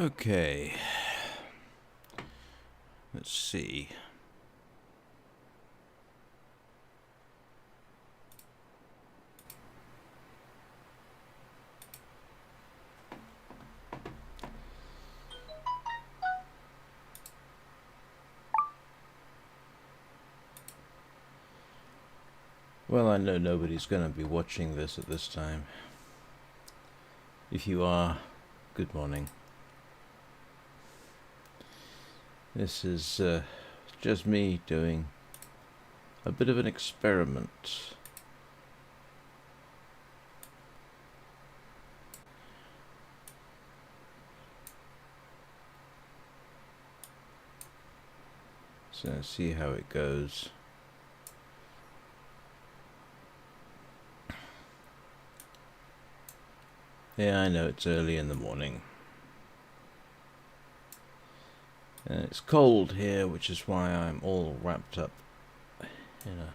Okay, let's see. Well, I know nobody's going to be watching this at this time. If you are, good morning. This is just me doing a bit of an experiment. So let's see how it goes. Yeah, I know it's early in the morning. And it's cold here, which is why I'm all wrapped up in a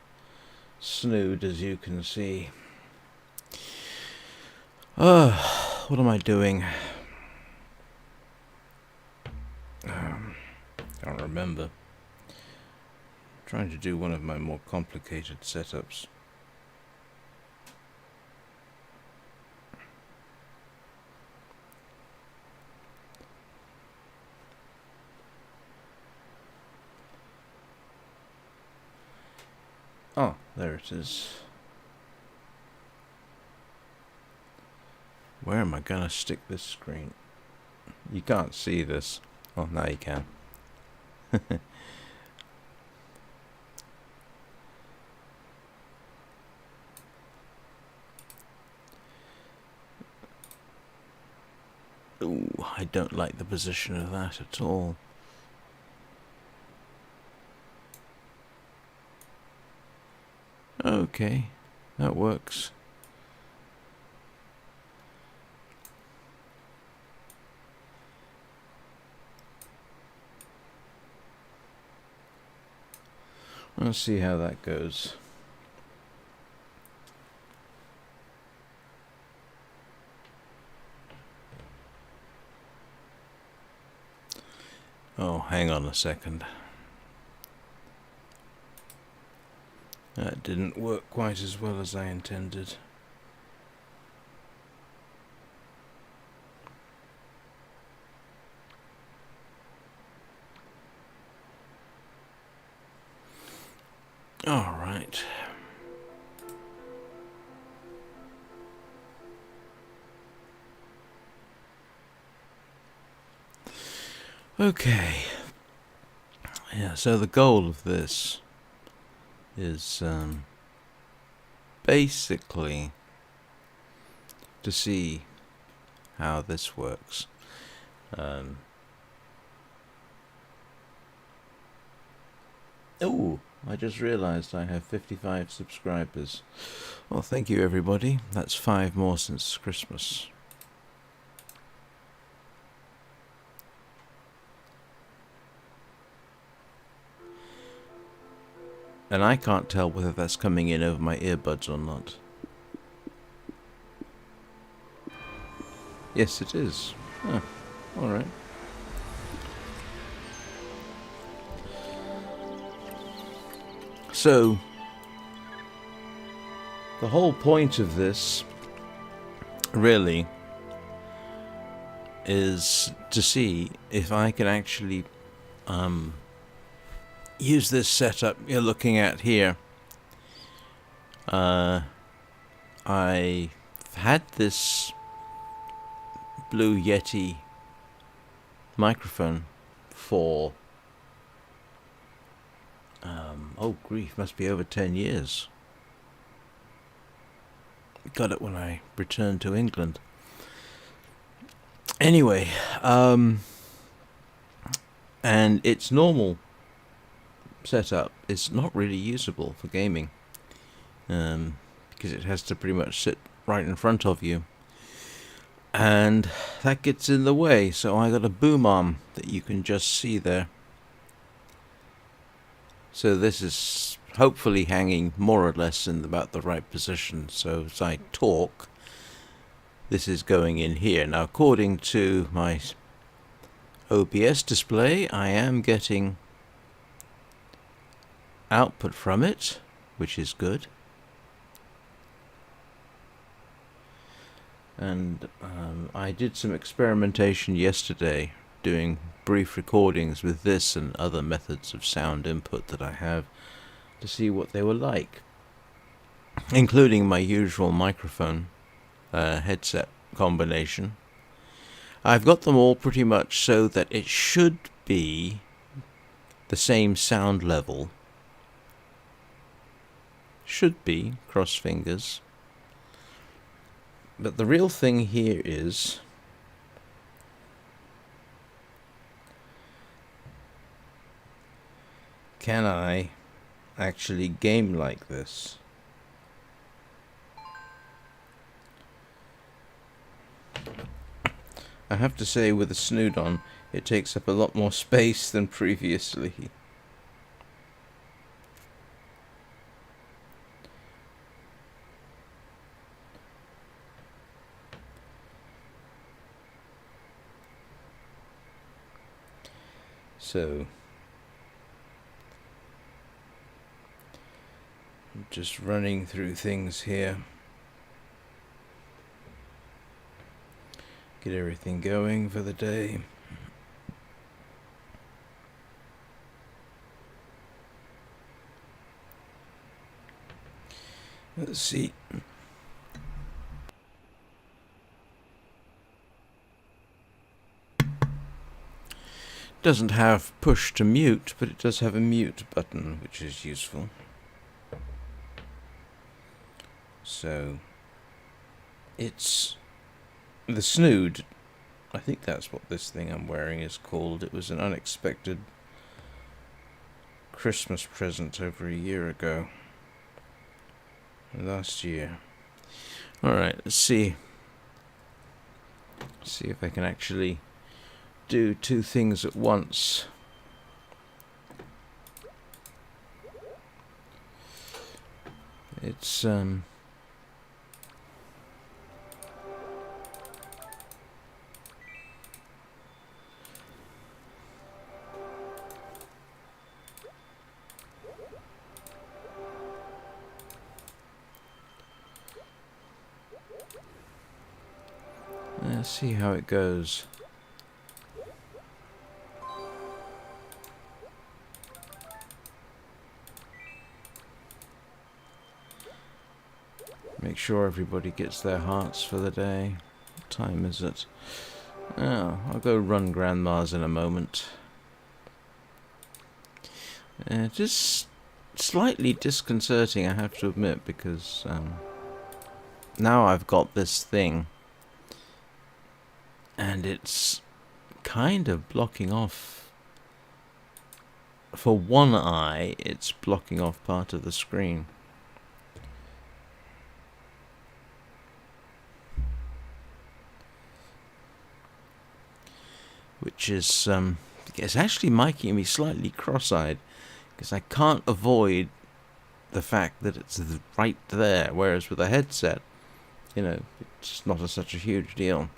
snood, as you can see. What am I doing? Can't remember. Trying to do one of my more complicated setups. Oh, there it is. Where am I gonna stick this screen? You can't see this. Oh, now you can. Ooh, I don't like the position of that at all. Okay, that works. Let's see how that goes. Oh, hang on a second. That didn't work quite as well as I intended. All right. Okay. Yeah, so the goal of this is basically to see how this works. Oh, I just realized I have 55 subscribers. Well, thank you everybody. That's 5 more since Christmas. And I can't tell whether that's coming in over my earbuds or not. Yes, it is. Oh, alright. So, the whole point of this, really, is to see if I can actually use this setup you're looking at here. I had this Blue Yeti microphone for oh grief, must be over 10 years. Got it when I returned to England. Anyway, and its normal setup is not really usable for gaming, because it has to pretty much sit right in front of you, and that gets in the way. So I got a boom arm that you can just see there. So this is hopefully hanging more or less in about the right position. So as I talk, this is going in here. Now, according to my OBS display, I am getting output from it, which is good. And I did some experimentation yesterday, doing brief recordings with this and other methods of sound input that I have, to see what they were like, including my usual microphone headset combination. I've got them all pretty much so that it should be the same sound level. Should be, cross fingers. But the real thing here is, can I actually game like this? I have to say, with the snood on, it takes up a lot more space than previously. So, I'm just running through things here. Get everything going for the day. Let's see. Doesn't have push to mute, but it does have a mute button, which is useful. So, it's the snood. I think that's what this thing I'm wearing is called. It was an unexpected Christmas present over a year ago. Last year. Alright, let's see. See if I can actually do two things at once. It's let's see how it goes. Make sure everybody gets their hearts for the day. What time is it? Oh, I'll go run Grandma's in a moment. Just slightly disconcerting, I have to admit, because now I've got this thing, and it's kind of blocking off. For one eye, it's blocking off part of the screen. Which is, it's actually making me slightly cross-eyed, because I can't avoid the fact that it's right there, whereas with a headset, you know, it's not such a huge deal.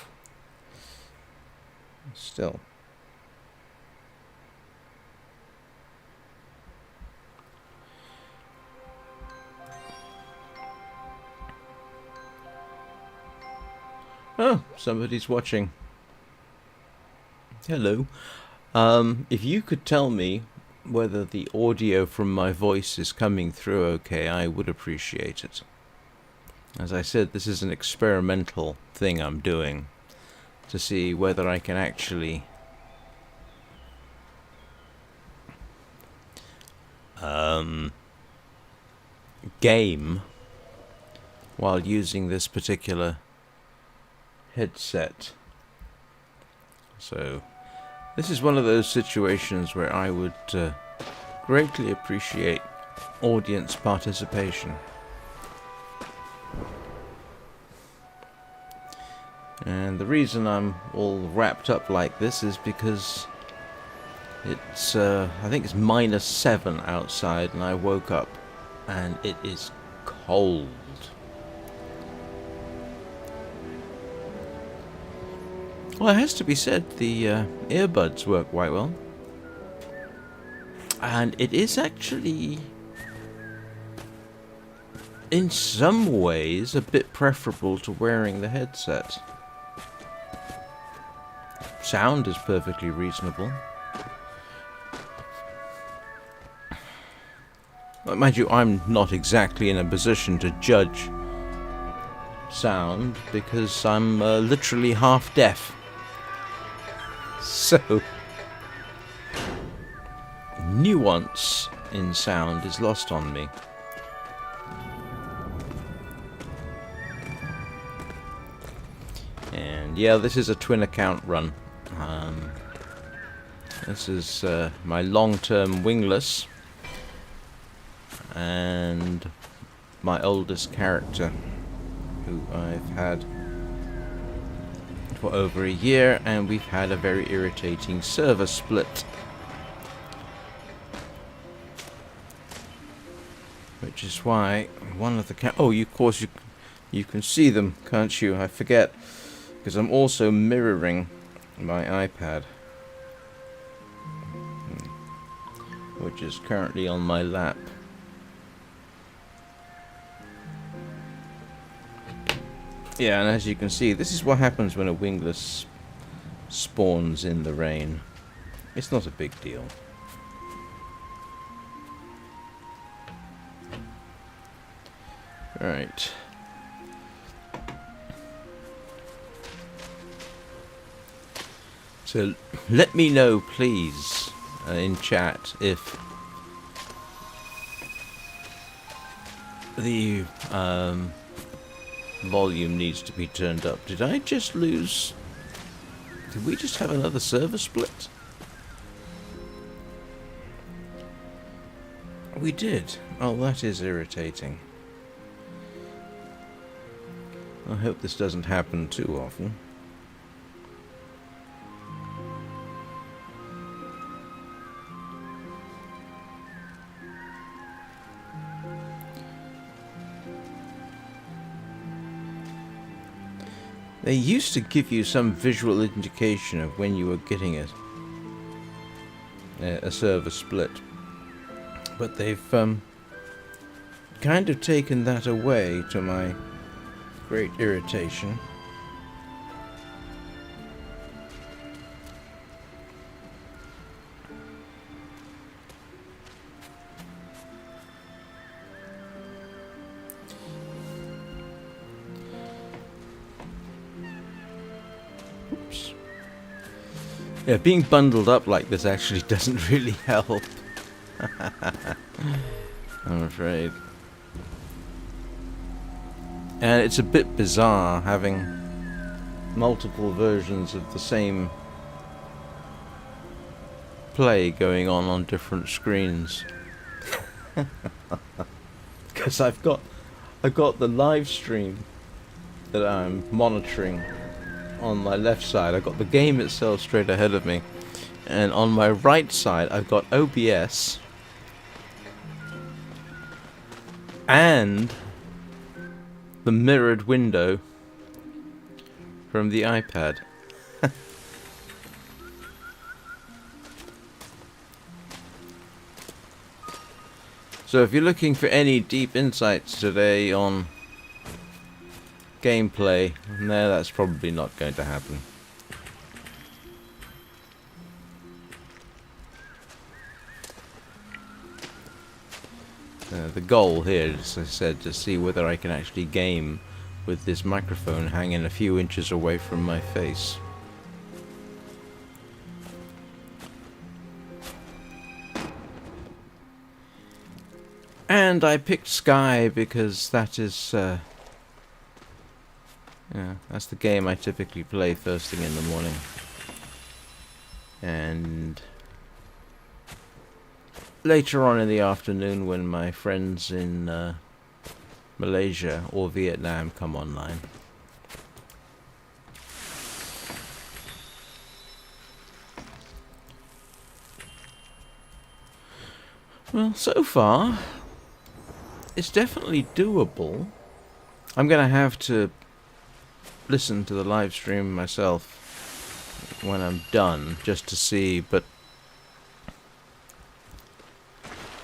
Still. Oh, somebody's watching. Hello. If you could tell me whether the audio from my voice is coming through okay, I would appreciate it. As I said, this is an experimental thing I'm doing to see whether I can actually game while using this particular headset. So this is one of those situations where I would greatly appreciate audience participation. And the reason I'm all wrapped up like this is because it's, I think it's -7 outside, and I woke up and it is cold. Well, it has to be said, the earbuds work quite well. And it is actually, in some ways, a bit preferable to wearing the headset. Sound is perfectly reasonable. Mind you, I'm not exactly in a position to judge sound because I'm literally half deaf. So, nuance in sound is lost on me. And yeah, this is a twin account run. This is my long-term wingless and my oldest character, who I've had for over a year, and we've had a very irritating server split, which is why one of the of course you can see them, can't you? I forget, because I'm also mirroring my iPad, which is currently on my lap. Yeah, and as you can see, this is what happens when a wingless spawns in the rain. It's not a big deal. Right. So let me know, please, in chat if the volume needs to be turned up. Did I just lose? Did we just have another server split? We did. Oh, that is irritating. I hope this doesn't happen too often. They used to give you some visual indication of when you were getting a server split, but they've kind of taken that away, to my great irritation. Oops. Yeah, being bundled up like this actually doesn't really help. I'm afraid. And it's a bit bizarre having multiple versions of the same play going on different screens. Because I've got the live stream that I'm monitoring on my left side. I've got the game itself straight ahead of me, and on my right side I've got OBS and the mirrored window from the iPad. So if you're looking for any deep insights today on gameplay, no, that's probably not going to happen. The goal here, as I said, to see whether I can actually game with this microphone hanging a few inches away from my face. And I picked Sky because that is, that's the game I typically play first thing in the morning. And later on in the afternoon when my friends in Malaysia or Vietnam come online. Well, so far, it's definitely doable. I'm going to have to listen to the live stream myself when I'm done, just to see, but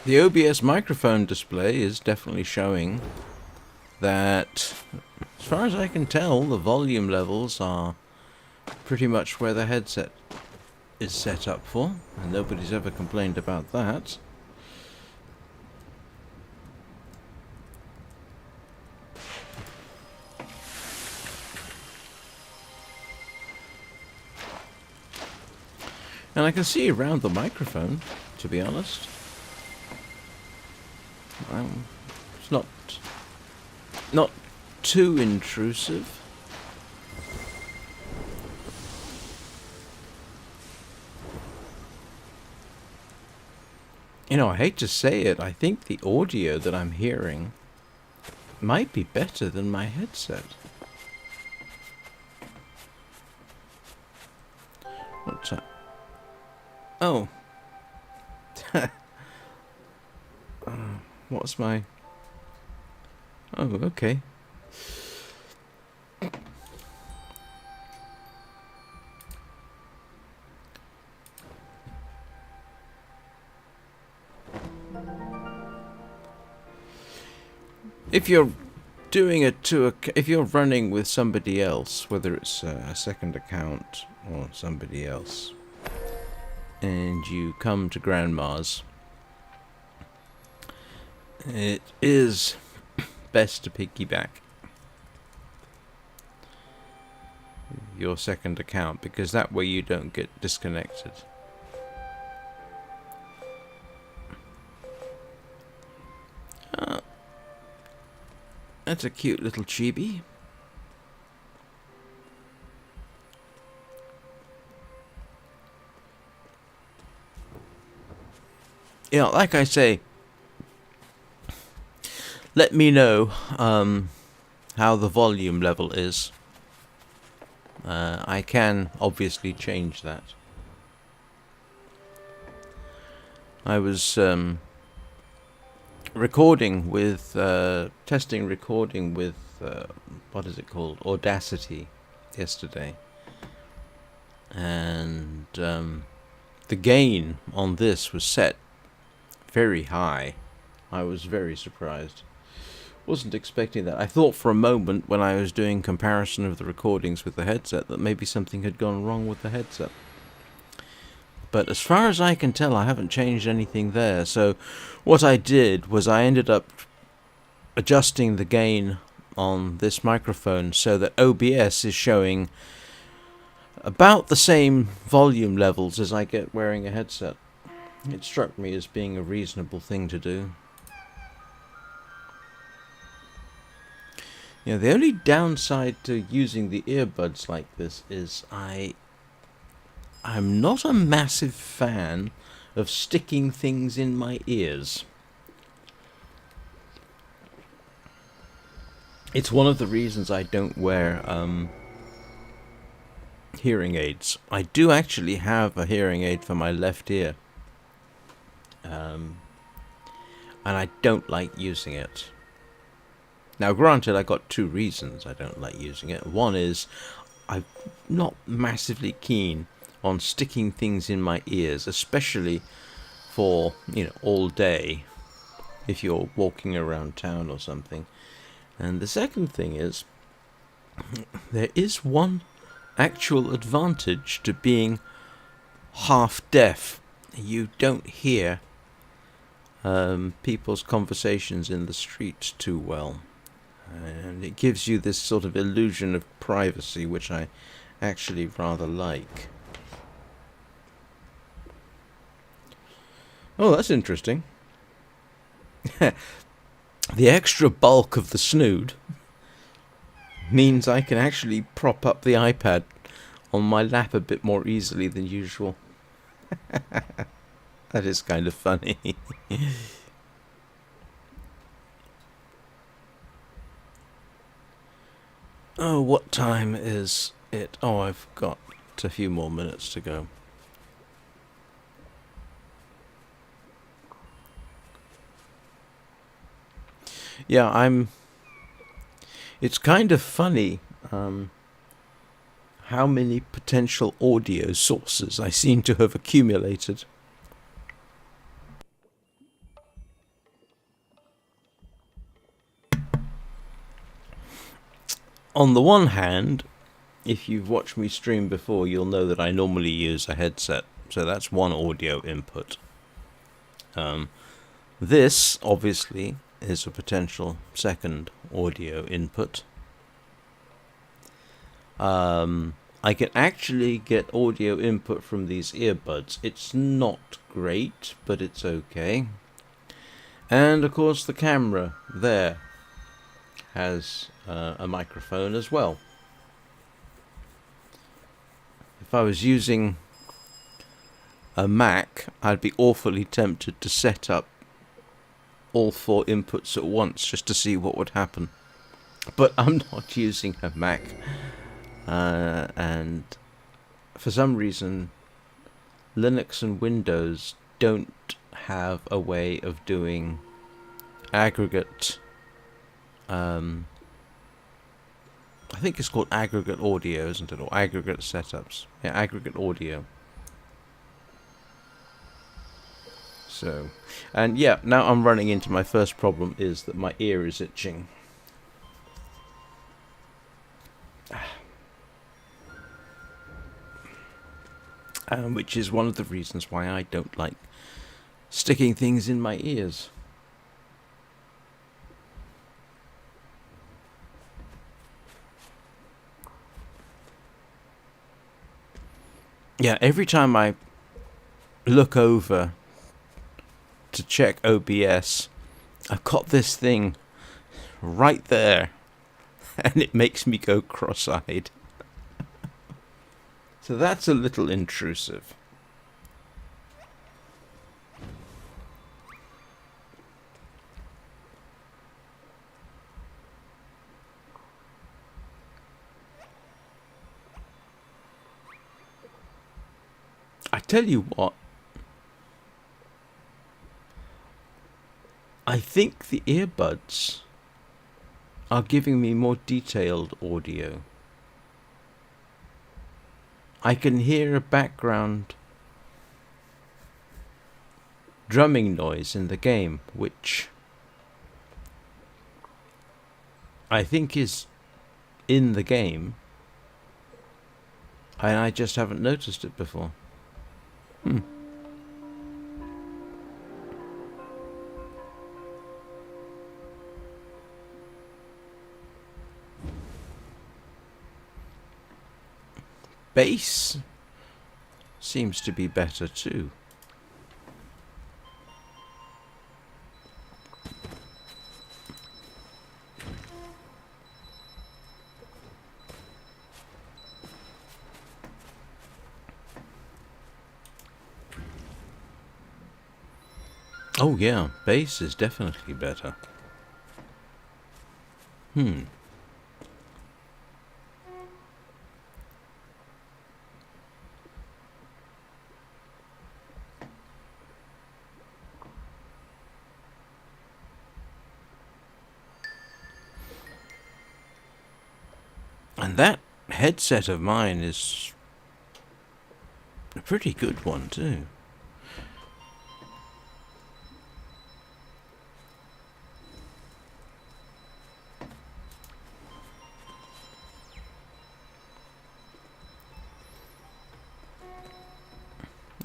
the OBS microphone display is definitely showing that, as far as I can tell, the volume levels are pretty much where the headset is set up for, and nobody's ever complained about that. And I can see around the microphone, to be honest. It's not too intrusive. You know, I hate to say it, I think the audio that I'm hearing might be better than my headset. What's that? Oh. What's my... Oh, okay. If you're doing it if you're running with somebody else, whether it's a second account or somebody else, and you come to Grandma's, it is best to piggyback your second account, because that way you don't get disconnected. That's a cute little chibi. You know, like I say, let me know how the volume level is. I can obviously change that. I was testing recording with what is it called, Audacity, yesterday, and the gain on this was set very high. I was very surprised. Wasn't expecting that. I thought for a moment when I was doing comparison of the recordings with the headset that maybe something had gone wrong with the headset. But as far as I can tell, I haven't changed anything there. So what I did was I ended up adjusting the gain on this microphone so that OBS is showing about the same volume levels as I get wearing a headset. It struck me as being a reasonable thing to do. You know, the only downside to using the earbuds like this is I'm not a massive fan of sticking things in my ears. It's one of the reasons I don't wear hearing aids. I do actually have a hearing aid for my left ear. And I don't like using it. Now, granted, I got two reasons I don't like using it. One is I'm not massively keen on sticking things in my ears, especially for, you know, all day, if you're walking around town or something. And the second thing is, there is one actual advantage to being half deaf. You don't hear people's conversations in the street too well. And it gives you this sort of illusion of privacy, which I actually rather like. Oh, that's interesting. The extra bulk of the snood means I can actually prop up the iPad on my lap a bit more easily than usual. That is kind of funny. Oh, what time is it? Oh, I've got a few more minutes to go. Yeah, it's kind of funny how many potential audio sources I seem to have accumulated. On the one hand, if you've watched me stream before, you'll know that I normally use a headset, so that's one audio input. This, obviously, is a potential second audio input. I can actually get audio input from these earbuds. It's not great, but it's okay. And, of course, the camera there has a microphone as well. If I was using a Mac, I'd be awfully tempted to set up all 4 inputs at once just to see what would happen. But I'm not using a Mac, and for some reason Linux and Windows don't have a way of doing aggregate, I think it's called aggregate audio, isn't it? Or aggregate setups. Yeah, aggregate audio. So, and yeah, now I'm running into my first problem, is that my ear is itching. Which is one of the reasons why I don't like sticking things in my ears. Yeah, every time I look over to check OBS, I've got this thing right there, and it makes me go cross-eyed. So that's a little intrusive. I tell you what, I think the earbuds are giving me more detailed audio. I can hear a background drumming noise in the game, which I think is in the game, and I just haven't noticed it before. Bass seems to be better too. Oh yeah, bass is definitely better. And that headset of mine is a pretty good one too.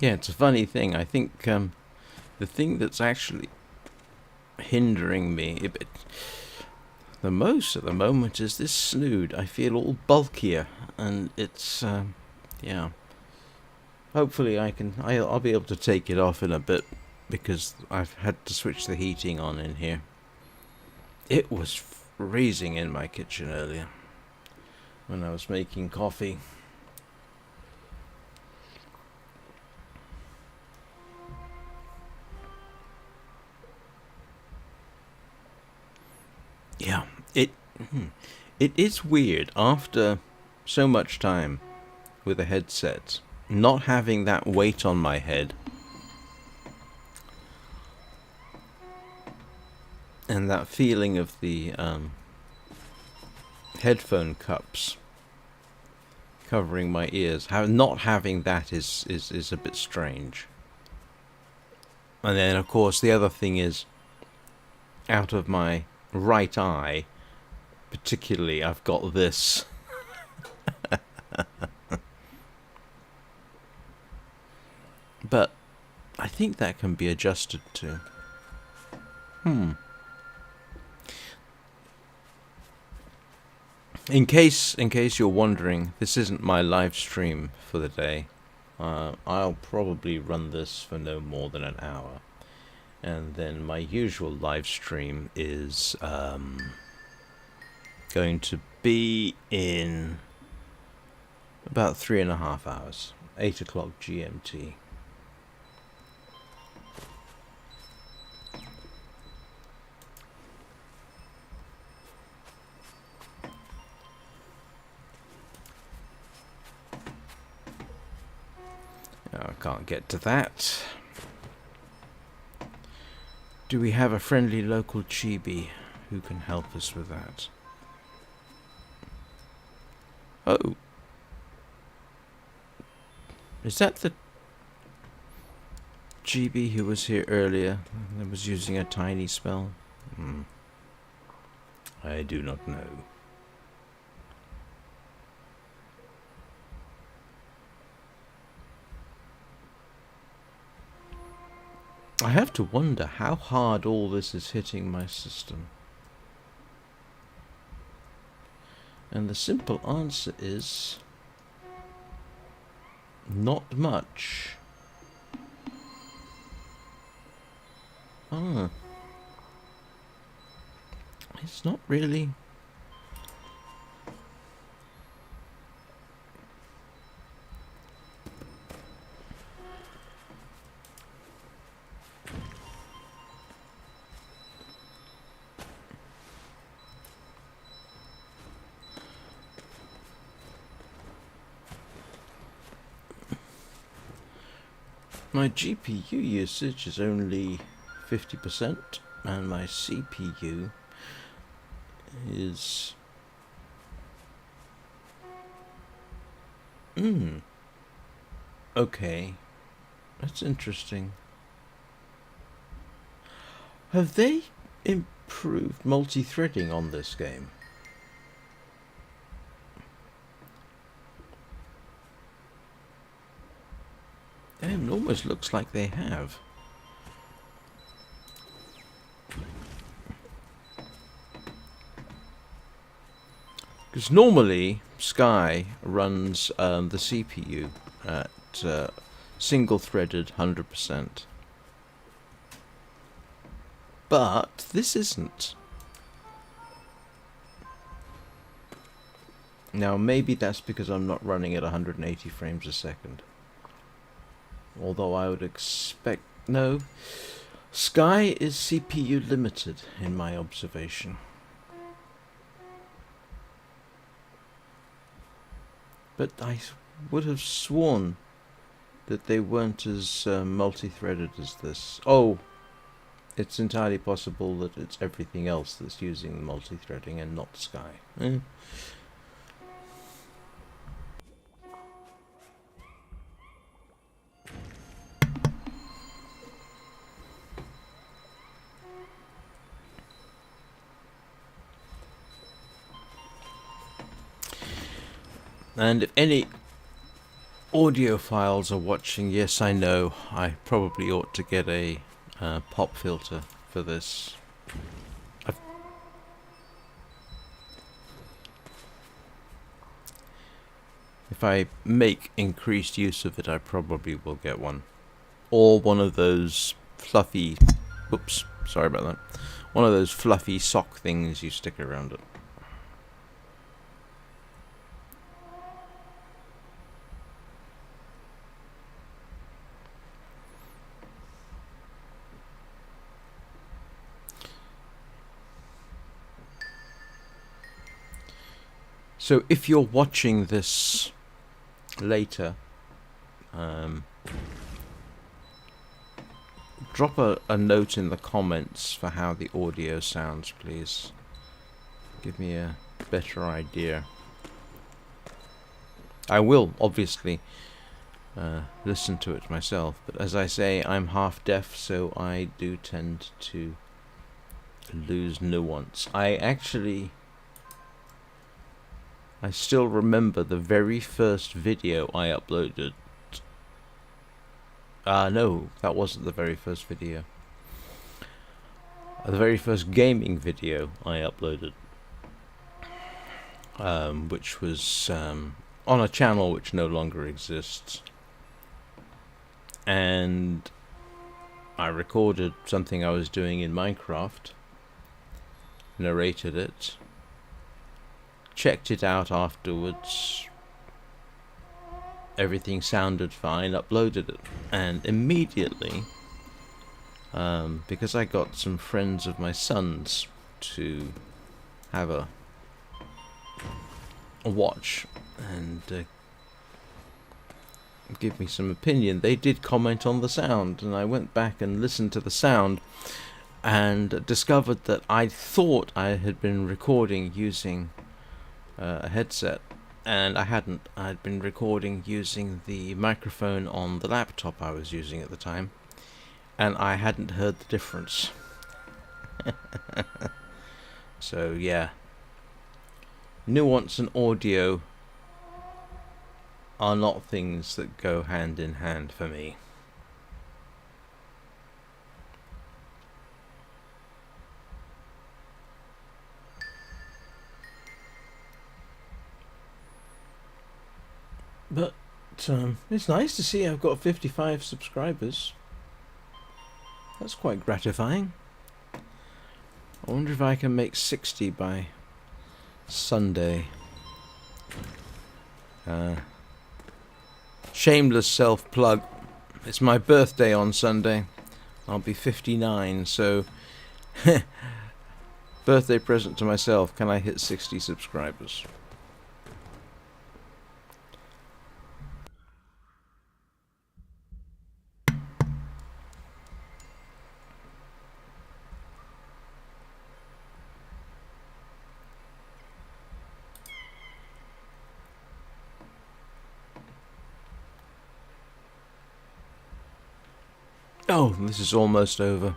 Yeah, it's a funny thing. I think the thing that's actually hindering me a bit the most at the moment is this snood. I feel all bulkier, and it's yeah. Hopefully I'll be able to take it off in a bit, because I've had to switch the heating on in here. It was freezing in my kitchen earlier when I was making coffee. Yeah, it is weird after so much time with a headset, not having that weight on my head, and that feeling of the headphone cups covering my ears. Not having that is a bit strange. And then, of course, the other thing is, out of my right eye, particularly, I've got this. But I think that can be adjusted to. In case you're wondering, this isn't my live stream for the day. I'll probably run this for no more than an hour. And then my usual live stream is going to be in about 3.5 hours, 8 o'clock GMT. I can't get to that. Do we have a friendly local chibi who can help us with that? Oh. Is that the chibi who was here earlier that was using a tiny spell? I do not know. I have to wonder how hard all this is hitting my system. And the simple answer is not much. It's not really. My GPU usage is only 50% and my CPU is okay. That's interesting. Have they improved multi-threading on this game? It almost looks like they have. Because normally Sky runs the CPU at single-threaded 100%. But this isn't. Now maybe that's because I'm not running at 180 frames a second. Although I would expect... No. Sky is CPU limited in my observation. But I would have sworn that they weren't as multi-threaded as this. Oh, it's entirely possible that it's everything else that's using multi-threading and not Sky. And if any audiophiles are watching, yes, I know, I probably ought to get a pop filter for this. If I make increased use of it, I probably will get one. Or one of those fluffy... Oops, sorry about that. One of those fluffy sock things you stick around it. So if you're watching this later, drop a note in the comments for how the audio sounds, please. Give me a better idea. I will obviously listen to it myself, but as I say, I'm half deaf, so I do tend to lose nuance. I still remember the very first video I uploaded. No, that wasn't the very first video. The very first gaming video I uploaded, which was on a channel which no longer exists. And I recorded something I was doing in Minecraft, narrated it, checked it out afterwards, everything sounded fine, uploaded it, and immediately, because I got some friends of my son's to have a watch and give me some opinion, they did comment on the sound, and I went back and listened to the sound and discovered that I thought I had been recording using a headset, and I hadn't. I'd been recording using the microphone on the laptop I was using at the time, and I hadn't heard the difference. So yeah, nuance and audio are not things that go hand in hand for me. But it's nice to see I've got 55 subscribers. That's quite gratifying. I wonder if I can make 60 by Sunday. Shameless self-plug. It's my birthday on Sunday. I'll be 59, so birthday present to myself. Can I hit 60 subscribers? Oh, this is almost over.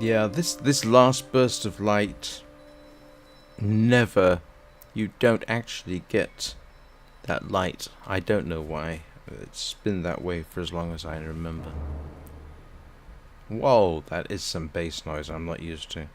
Yeah, this last burst of light, you don't actually get that light. I don't know why. It's been that way for as long as I remember. Whoa, that is some bass noise I'm not used to.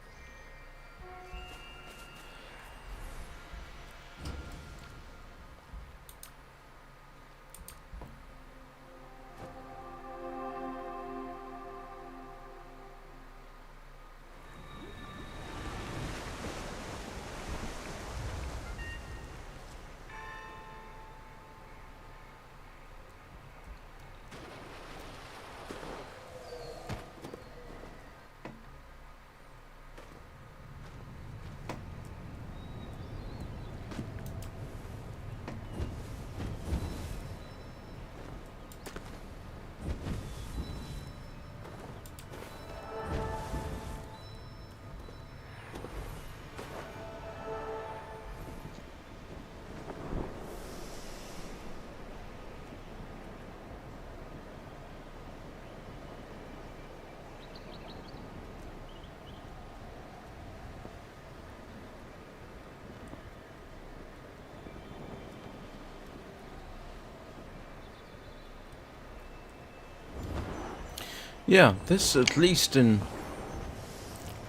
Yeah, this, at least from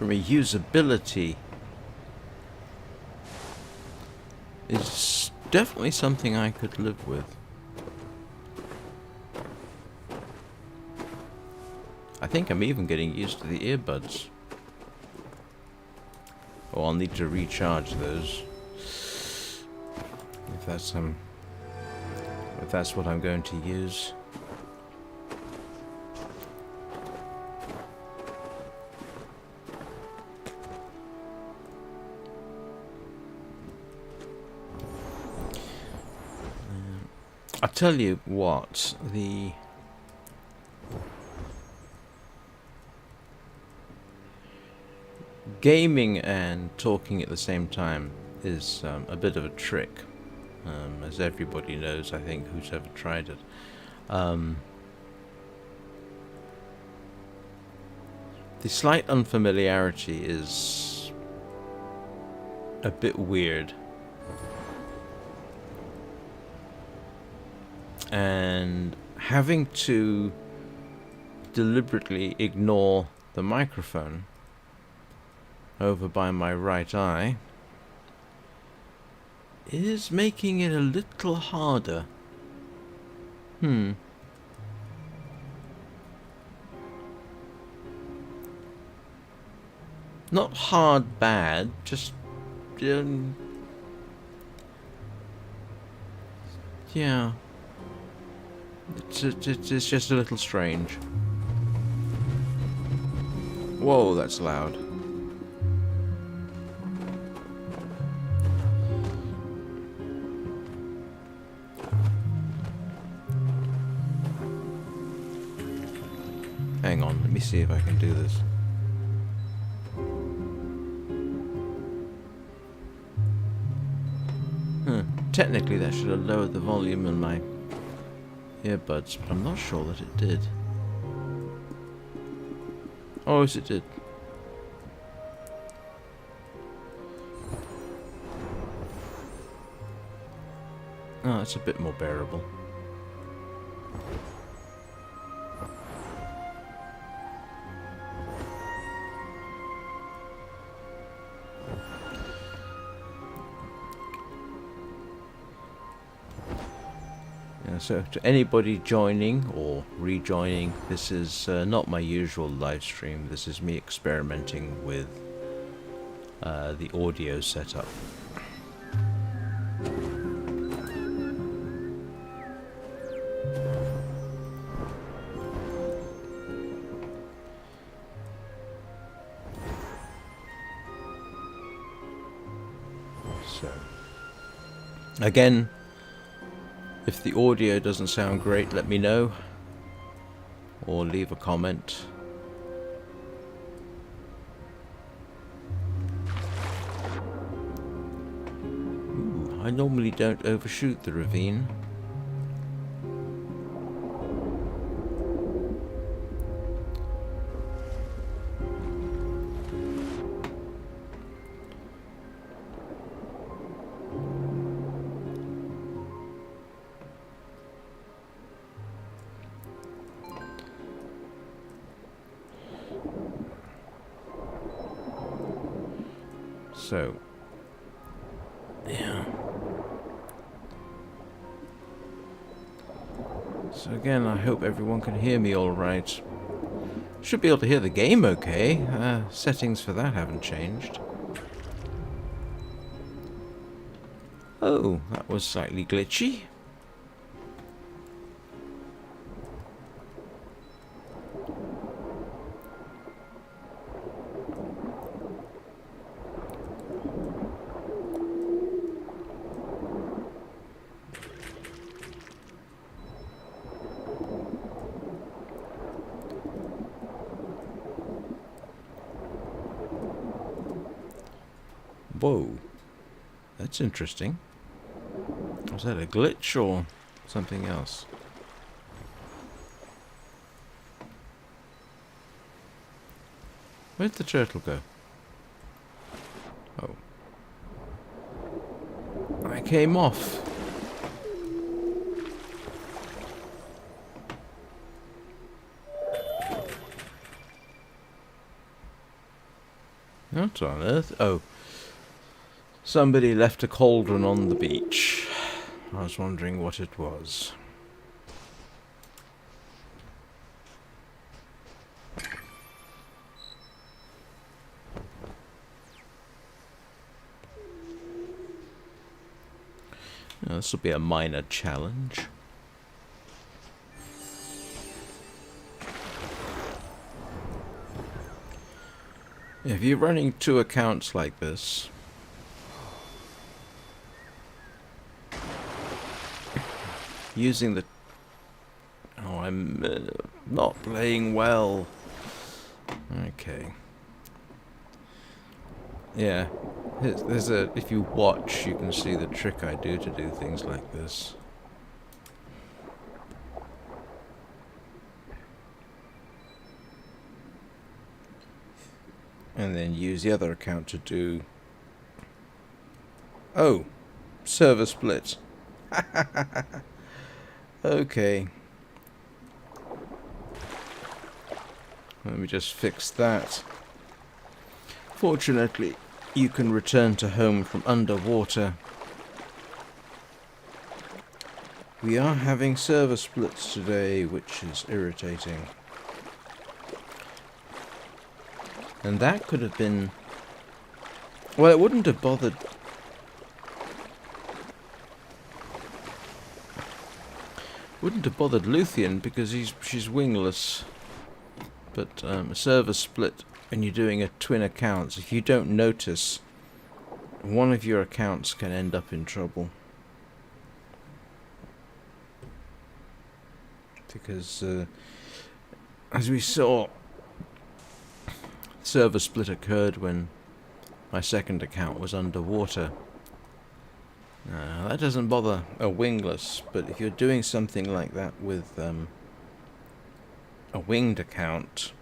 a usability, is definitely something I could live with. I think I'm even getting used to the earbuds. Oh, I'll need to recharge those. If that's what I'm going to use. I tell you what, the gaming and talking at the same time is a bit of a trick, as everybody knows, I think, who's ever tried it. The slight unfamiliarity is a bit weird. And having to deliberately ignore the microphone over by my right eye is making it a little harder. Not hard bad, just yeah. It's just a little strange. Whoa, that's loud. Hang on, let me see if I can do this. Technically that should have lowered the volume in my earbuds, but I'm not sure that it did. Oh, yes it did. Oh, it's a bit more bearable. So to anybody joining or rejoining, this is not my usual live stream. This is me experimenting with the audio setup. So again, if the audio doesn't sound great, let me know, or leave a comment. Ooh, I normally don't overshoot the ravine. So, yeah. So again, I hope everyone can hear me all right. Should be able to hear the game okay. Settings for that haven't changed. Oh, that was slightly glitchy. Whoa, that's interesting. Was that a glitch or something else? Where'd the turtle go? Oh. I came off. What on earth? Oh. Somebody left a cauldron on the beach. I was wondering what it was. Now, this will be a minor challenge. If you're running two accounts like this, using the... Oh, I'm not playing well. Okay. Yeah. There's a... If you watch, you can see the trick I do to do things like this. And then use the other account to do... Oh! Server split. Okay. Let me just fix that. Fortunately, you can return to home from underwater. We are having server splits today, which is irritating. And that could have been... Well, it wouldn't have bothered... Wouldn't have bothered Luthien because she's wingless. But a server split when you're doing a twin accounts, if you don't notice, one of your accounts can end up in trouble. Because as we saw, server split occurred when my second account was underwater. That doesn't bother a wingless, but if you're doing something like that with a winged account,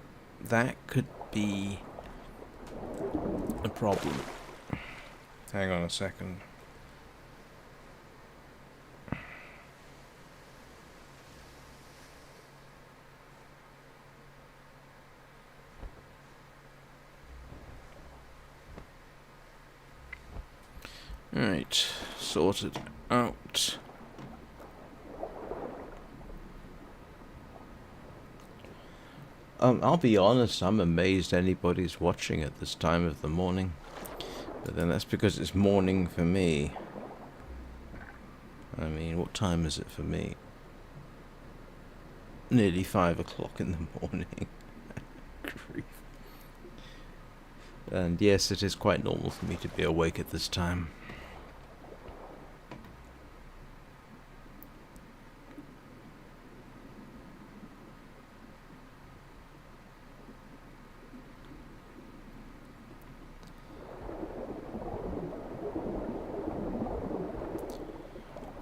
that could be a problem. Hang on a second. Right, sorted out. I'll be honest, I'm amazed anybody's watching at this time of the morning. But then that's because it's morning for me. I mean, what time is it for me? Nearly 5 o'clock in the morning. Grief. And yes, it is quite normal for me to be awake at this time.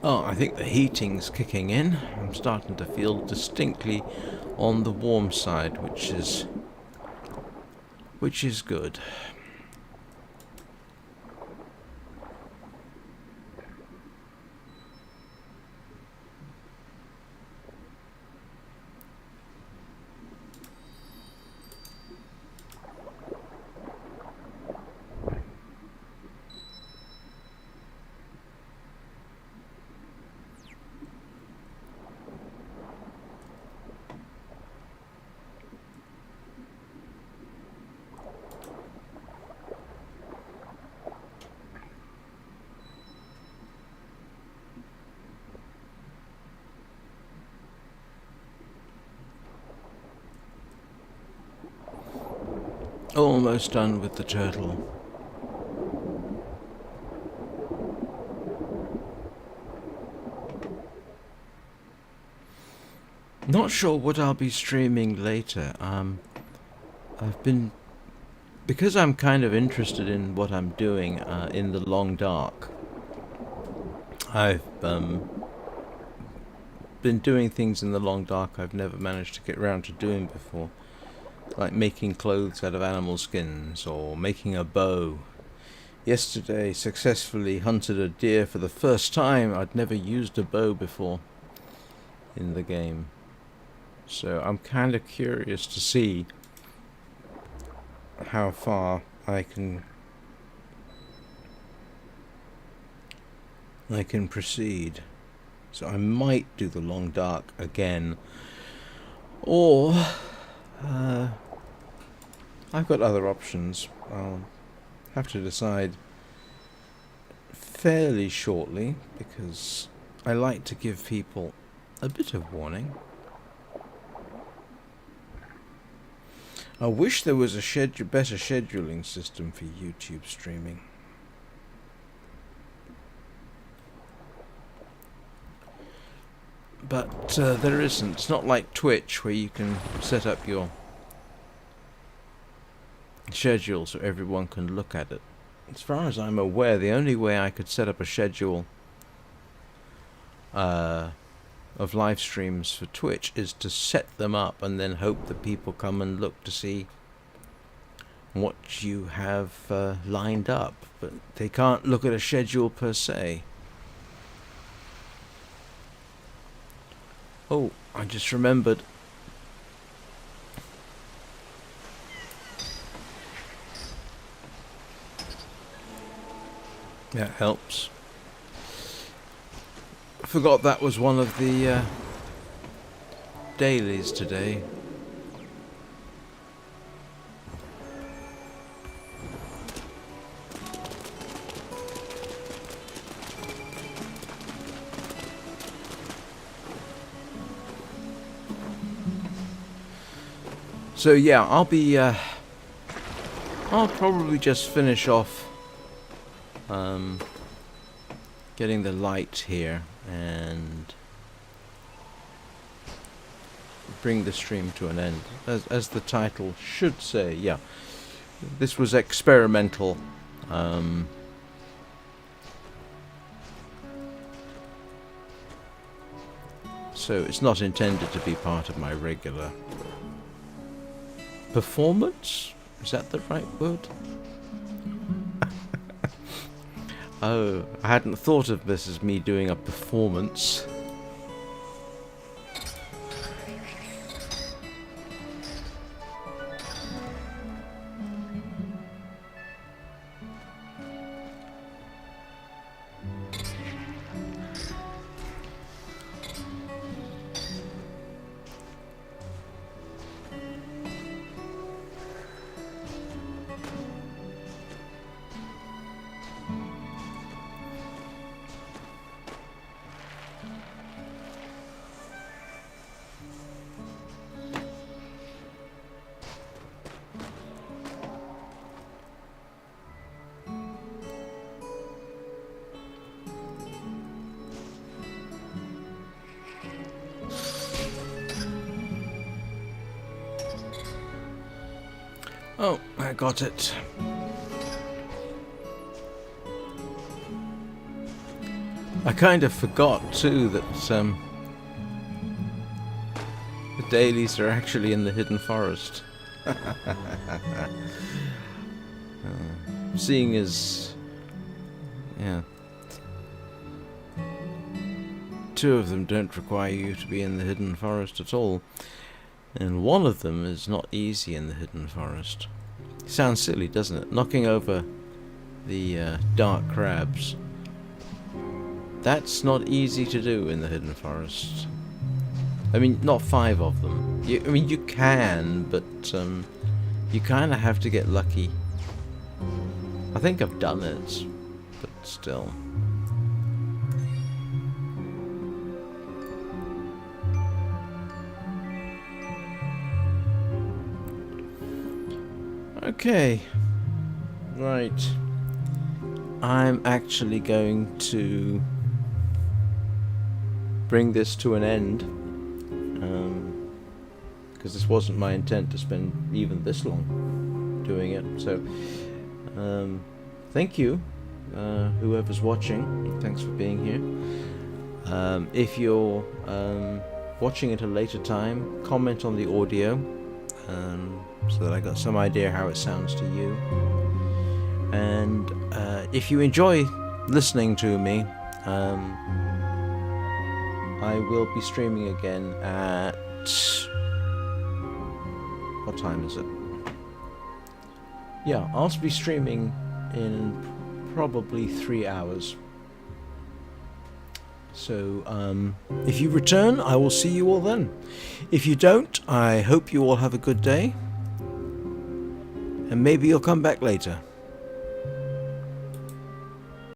Oh, I think the heating's kicking in. I'm starting to feel distinctly on the warm side, which is good. Almost done with the turtle. Not sure what I'll be streaming later. Because I'm kind of interested in what I'm doing in the long dark. I've been doing things in the long dark I've never managed to get around to doing before. Like making clothes out of animal skins, or making a bow. Yesterday, successfully hunted a deer for the first time. I'd never used a bow before in the game. So I'm kind of curious to see how far I can proceed. So I might do the long dark again, or I've got other options. I'll have to decide fairly shortly, because I like to give people a bit of warning. I wish there was a better scheduling system for YouTube streaming. But there isn't. It's not like Twitch where you can set up your schedule so everyone can look at it. As far as I'm aware, the only way I could set up a schedule of live streams for Twitch is to set them up and then hope that people come and look to see what you have lined up. But they can't look at a schedule per se. Oh, I just remembered. That helps. I forgot that was one of the dailies today. So yeah, I'll probably just finish off getting the light here and bring the stream to an end. As the title should say, yeah. This was experimental. So it's not intended to be part of my regular performance? Is that the right word? Oh, I hadn't thought of this as me doing a performance. Oh, I got it. I kind of forgot too that the dailies are actually in the Hidden Forest. Seeing as, yeah, two of them don't require you to be in the Hidden Forest at all. And one of them is not easy in the Hidden Forest. Sounds silly, doesn't it? Knocking over the dark crabs. That's not easy to do in the Hidden Forest. I mean, not 5 of them. I mean, you can, but you kind of have to get lucky. I think I've done it, but still. Okay, right. I'm actually going to bring this to an end, because this wasn't my intent to spend even this long doing it. So, thank you, whoever's watching. Thanks for being here. If you're watching at a later time, comment on the audio. So that I got some idea how it sounds to you. And if you enjoy listening to me, I will be streaming again at... what time is it? Yeah, I'll be streaming in probably 3 hours. So, if you return, I will see you all then. If you don't, I hope you all have a good day. And maybe you'll come back later.